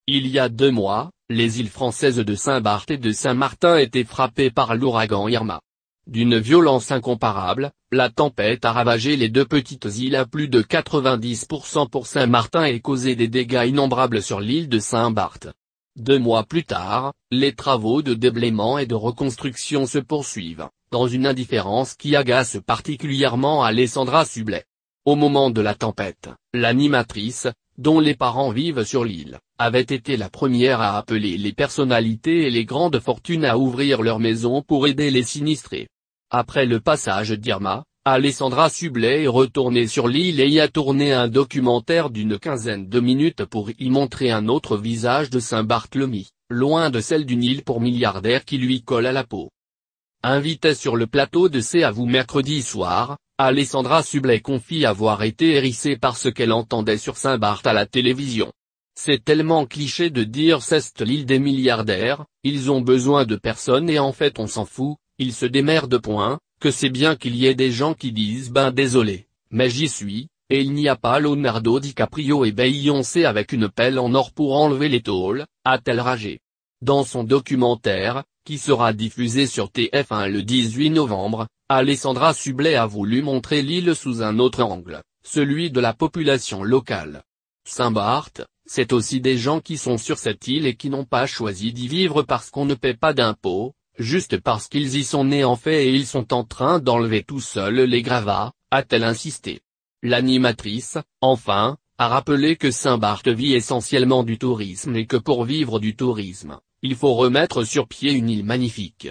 Il y a 2 mois, les îles françaises de Saint-Barth et de Saint-Martin étaient frappées par l'ouragan Irma. D'une violence incomparable, la tempête a ravagé les 2 petites îles à plus de 90% pour Saint-Martin et causé des dégâts innombrables sur l'île de Saint-Barth. 2 mois plus tard, les travaux de déblaiement et de reconstruction se poursuivent, dans une indifférence qui agace particulièrement Alessandra Sublet. Au moment de la tempête, l'animatrice, dont les parents vivent sur l'île, avait été la première à appeler les personnalités et les grandes fortunes à ouvrir leurs maisons pour aider les sinistrés. Après le passage d'Irma, Alessandra Sublet est retournée sur l'île et y a tourné un documentaire d'une quinzaine de minutes pour y montrer un autre visage de Saint-Barthélemy, loin de celle d'une île pour milliardaires qui lui colle à la peau. Invitée sur le plateau de C'est à vous mercredi soir, Alessandra Sublet confie avoir été hérissée par ce qu'elle entendait sur Saint-Barth à la télévision. C'est tellement cliché de dire c'est l'île des milliardaires, ils ont besoin de personne et en fait on s'en fout, ils se démerdent point, que c'est bien qu'il y ait des gens qui disent ben désolé, mais j'y suis, et il n'y a pas Leonardo DiCaprio et Beyoncé avec une pelle en or pour enlever les tôles, a-t-elle ragé. Dans son documentaire, qui sera diffusé sur TF1 le 18 novembre, Alessandra Sublet a voulu montrer l'île sous un autre angle, celui de la population locale. Saint-Barth, c'est aussi des gens qui sont sur cette île et qui n'ont pas choisi d'y vivre parce qu'on ne paie pas d'impôts, juste parce qu'ils y sont nés en fait et ils sont en train d'enlever tout seuls les gravats, a-t-elle insisté. L'animatrice, enfin, a rappelé que Saint-Barth vit essentiellement du tourisme et que pour vivre du tourisme, il faut remettre sur pied une île magnifique.